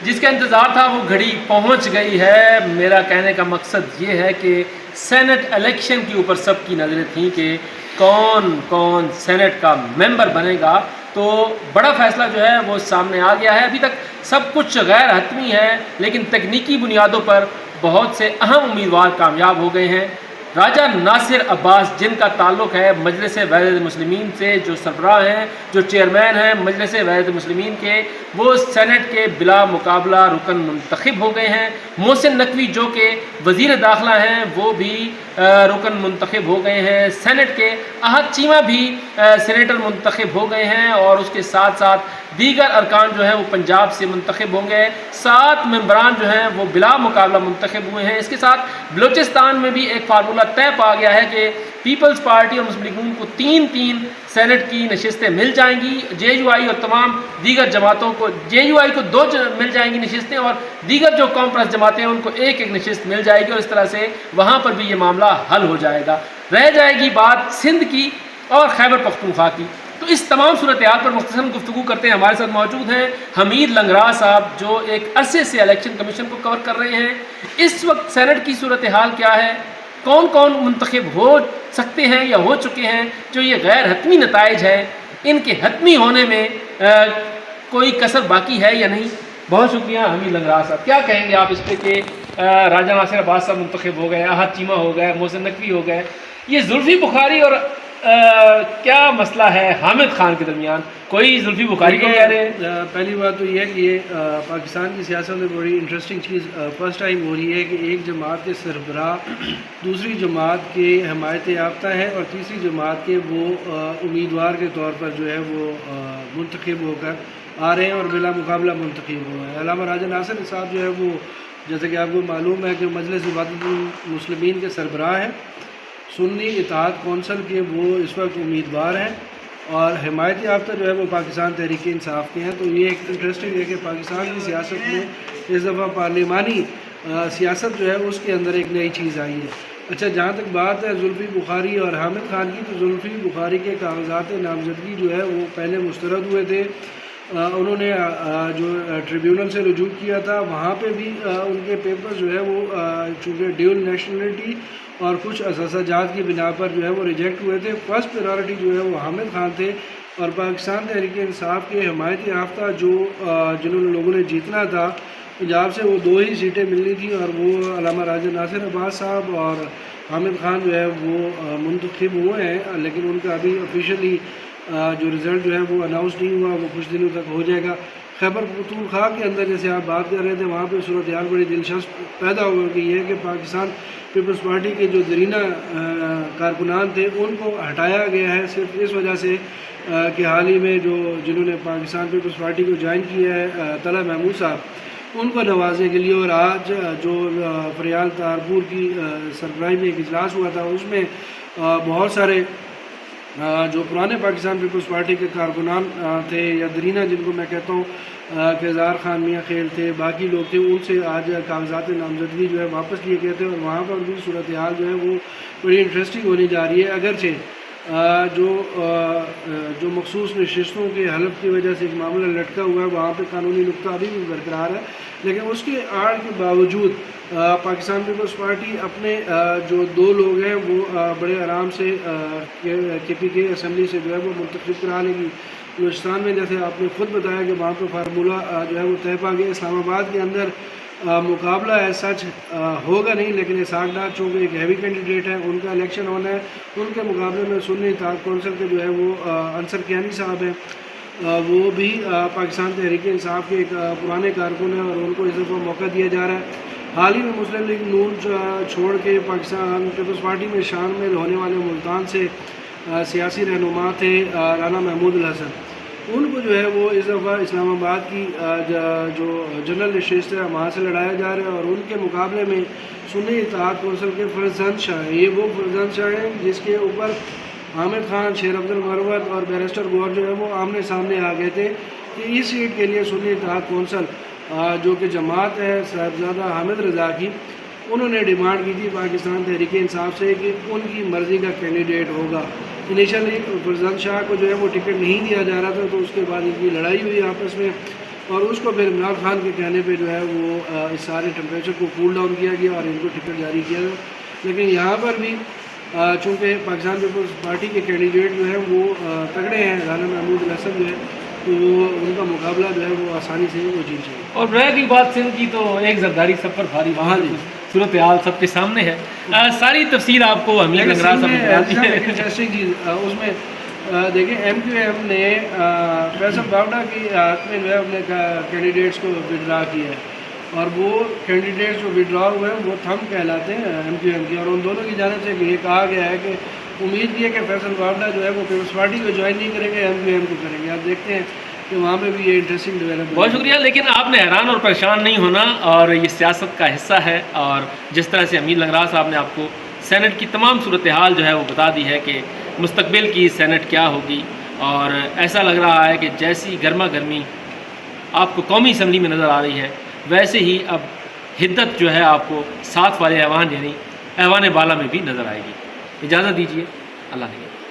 جس کا انتظار تھا وہ گھڑی پہنچ گئی ہے۔ میرا کہنے کا مقصد یہ ہے کہ سینٹ الیکشن کے اوپر سب کی نظریں تھیں کہ کون کون سینٹ کا ممبر بنے گا، تو بڑا فیصلہ جو ہے وہ سامنے آ گیا ہے۔ ابھی تک سب کچھ غیر حتمی ہے، لیکن تکنیکی بنیادوں پر بہت سے اہم امیدوار کامیاب ہو گئے ہیں۔ راجہ ناصر عباس، جن کا تعلق ہے مجلس وحدت المسلمین سے، جو سربراہ ہیں، جو چیئرمین ہیں مجلس وحدت المسلمین کے، وہ سینٹ کے بلا مقابلہ رکن منتخب ہو گئے ہیں۔ محسن نقوی جو کہ وزیر داخلہ ہیں، وہ بھی رکن منتخب ہو گئے ہیں سینٹ کے۔ احد چیمہ بھی سینیٹر منتخب ہو گئے ہیں، اور اس کے ساتھ ساتھ دیگر ارکان جو ہیں وہ پنجاب سے منتخب ہوں گے۔ 7 ممبران جو ہیں وہ بلا مقابلہ منتخب ہوئے ہیں۔ اس کے ساتھ بلوچستان میں بھی ایک فارمولہ طے پا گیا ہے کہ پیپلز پارٹی اور مسلم لیگ نون کو 3 سینٹ کی نشستیں مل جائیں گی۔ جے یو آئی اور تمام دیگر جماعتوں کو، جے یو آئی کو 2 مل جائیں گی نشستیں، اور دیگر جو قوم پرست جماعتیں ہیں ان کو 1 نشست مل جائے گی، اور اس طرح سے وہاں پر بھی یہ معاملہ حل ہو جائے گا۔ رہ جائے گی بات سندھ کی اور خیبر پختونخوا کی۔ تو اس تمام صورتحال پر مختصراً گفتگو کرتے ہیں۔ ہمارے ساتھ موجود ہیں حمید لنگرا صاحب، جو ایک عرصے سے الیکشن کمیشن کو کور کر رہے ہیں۔ اس وقت سینٹ کی صورتحال کیا ہے؟ کون کون منتخب ہو سکتے ہیں یا ہو چکے ہیں؟ جو یہ غیر حتمی نتائج ہیں، ان کے حتمی ہونے میں کوئی کسر باقی ہے یا نہیں؟ بہت شکریہ حمید لنگرا صاحب۔ کیا کہیں گے آپ اس پہ کہ راجہ ناصر عباس صاحب منتخب ہو گئے، احد چیمہ ہو گئے، محسن نقوی ہو گئے، یہ زلفی بخاری اور کیا مسئلہ ہے حامد خان کے درمیان؟ کوئی زلفی بخاری کو کہہ رہے ہیں؟ پہلی بات تو یہ ہے کہ یہ پاکستان کی سیاست میں بڑی انٹرسٹنگ چیز فرسٹ ٹائم ہو رہی ہے کہ ایک جماعت کے سربراہ دوسری جماعت کے حمایت یافتہ ہے، اور تیسری جماعت کے وہ امیدوار کے طور پر جو ہے وہ منتخب ہو کر آ رہے ہیں اور بلا مقابلہ منتخب ہوئے ہیں۔ علامہ راجہ ناصر صاحب جو ہے وہ، جیسے کہ آپ کو معلوم ہے کہ مجلس وحدت المسلمین کے سربراہ ہیں، سنی اتحاد کونسل کے وہ اس وقت امیدوار ہیں، اور حمایت یافتہ جو ہے وہ پاکستان تحریک انصاف کے ہیں۔ تو یہ ایک انٹرسٹنگ ہے کہ پاکستان کی سیاست میں اس دفعہ پارلیمانی سیاست جو ہے اس کے اندر ایک نئی چیز آئی ہے۔ اچھا، جہاں تک بات ہے زلفی بخاری اور حامد خان کی، تو زلفی بخاری کے کاغذات نامزدگی جو ہے وہ پہلے مسترد ہوئے تھے۔ انہوں نے جو ٹریبیونل سے رجوع کیا تھا، وہاں پہ بھی ان کے پیپر جو ہے وہ چونکہ ڈیول نیشنلٹی اور کچھ اساساجات کی بنا پر جو ہے وہ ریجیکٹ ہوئے تھے۔ فرسٹ پریورٹی جو ہے وہ حامد خان تھے، اور پاکستان تحریک انصاف کے حمایت یافتہ جنہوں نے لوگوں نے جیتنا تھا پنجاب سے، وہ 2 ہی سیٹیں ملنی تھیں، اور وہ علامہ راجہ ناصر عباس صاحب اور حامد خان جو ہے وہ منتخب ہوئے ہیں، لیکن ان کا ابھی آفیشیلی جو رزلٹ جو ہے وہ اناؤنس نہیں ہوا، وہ کچھ دنوں تک ہو جائے گا۔ خیبر پختونخوا کے اندر جیسے آپ بات کر رہے تھے، وہاں پہ صورتحال بڑی دلچسپ پیدا ہو گئی ہے کہ پاکستان پیپلز پارٹی کے جو زرینہ کارکنان تھے ان کو ہٹایا گیا ہے، صرف اس وجہ سے کہ حال ہی میں جنہوں نے پاکستان پیپلز پارٹی کو جوائن کیا ہے، طلحہ محمود صاحب، ان کو نوازنے کے لیے۔ اور آج جو فریال تارپور کی سربراہی میں ایک اجلاس ہوا تھا، اس میں بہت سارے جو پرانے پاکستان پیپلز پارٹی کے کارکنان تھے، یا درینہ جن کو میں کہتا ہوں، کہ اظہار خان میاں خیل تھے، باقی لوگ تھے، ان سے آج کاغذات نامزدگی جو ہے واپس لیے گئے تھے، اور وہاں پر بھی صورتحال جو ہے وہ بڑی انٹرسٹنگ ہونے جا رہی ہے۔ اگرچہ جو مخصوص نشستوں کے حلف کی وجہ سے ایک معاملہ لٹکا ہوا ہے، وہاں پہ قانونی نقطہ ابھی بھی برقرار ہے، لیکن اس کے آڑ کے باوجود پاکستان پیپلز پارٹی اپنے جو 2 لوگ ہیں وہ بڑے آرام سے کے پی کے اسمبلی سے جو ہے وہ منتخب کرا لے گی۔ بلوچستان میں جیسے آپ نے خود بتایا کہ وہاں پہ فارمولہ جو ہے وہ طے پا گیا۔ اسلام آباد کے اندر مقابلہ ہے، سچ ہوگا نہیں، لیکن اسحاق ڈار چونکہ ایک ہیوی کینڈیڈیٹ ہے، ان کا الیکشن ہونا ہے۔ ان کے مقابلے میں سنی اتحاد کونسل کے جو ہے وہ انصر کیانی صاحب ہیں، وہ بھی پاکستان تحریک انصاف کے ایک پرانے کارکن ہیں، اور ان کو اس دفعہ موقع دیا جا رہا ہے۔ حال ہی میں مسلم لیگ نون چھوڑ کے پاکستان پیپلز پارٹی میں شامل ہونے والے ملتان سے سیاسی رہنما تھے رانا محمود الحسن، ان کو جو ہے وہ اس دفعہ اسلام آباد کی جو جنرل نشست ہے وہاں سے لڑایا جا رہا ہے، اور ان کے مقابلے میں سنی اتحاد کونسل کے فرزند شاہ ہیں۔ یہ وہ فرزند شاہ ہیں جس کے اوپر حامد خان، شیر عبد المروت اور بیرسٹر گور جو ہے وہ آمنے سامنے آ گئے تھے کہ اس سیٹ کے لیے سنی اتحاد کونسل جو کہ جماعت ہے صاحبزادہ حامد رضا کی، انہوں نے ڈیمانڈ کی تھی پاکستان تحریک انصاف سے کہ ان کی مرضی کا کینڈیڈیٹ ہوگا۔ انیشلی فرزند شاہ کو جو ہے وہ ٹکٹ نہیں دیا جا رہا تھا، تو اس کے بعد ان کی لڑائی ہوئی آپس میں، اور اس کو پھر عمران خان کے کہنے پہ جو ہے وہ اس سارے ٹمپریچر کو کول ڈاؤن کیا گیا اور ان کو ٹکٹ جاری کیا گیا. لیکن یہاں پر بھی چونکہ پاکستان پیپلز پارٹی کے کینڈیڈیٹ جو ہیں وہ تگڑے ہیں، رانا محمود الاسد جو ہے، تو وہ ان کا مقابلہ جو ہے وہ آسانی سے وہ جیت جائے. اور رہ گئی بات سندھ کی، تو ایک زرداری سب پر بھاری، وہاں جی. صورتحال سب کے سامنے ہے. ساری تفصیل آپ کو امیر لنگراز صاحب نے بتا دی ہے. انٹرسٹنگ چیز اس میں دیکھیں ایم کیو ایم نے فیصل باوڑا کی حق میں جو ہے اپنے کینڈیڈیٹس کو وڈرا کیا ہے، اور وہ کینڈیڈیٹس جو وڈرا ہوئے ہیں وہ تھم کہلاتے ہیں ایم کیو ایم کی، اور ان دونوں کی جانب سے یہ کہا گیا ہے کہ امید کی ہے کہ فیصل باوڑا جو ہے وہ پیپلز پارٹی کو جوائن نہیں کریں گے، ایم کیو ایم کو کریں گے. آپ دیکھتے ہیں کہ وہاں پہ بھی یہ انٹرسٹنگ ڈیولپمنٹ. بہت شکریہ. لیکن آپ نے حیران اور پریشان نہیں ہونا، اور یہ سیاست کا حصہ ہے. اور جس طرح سے امیر لنگراز صاحب نے آپ کو سینٹ کی تمام صورتحال جو ہے وہ بتا دی ہے کہ مستقبل کی سینٹ کیا ہوگی، اور ایسا لگ رہا ہے کہ جیسی گرما گرمی آپ کو قومی اسمبلی میں نظر آ رہی ہے، ویسے ہی اب حدت جو ہے آپ کو ساتھ والے ایوان یعنی ایوان بالا میں بھی نظر آئے گی. اجازت دیجیے. اللہ حافظ.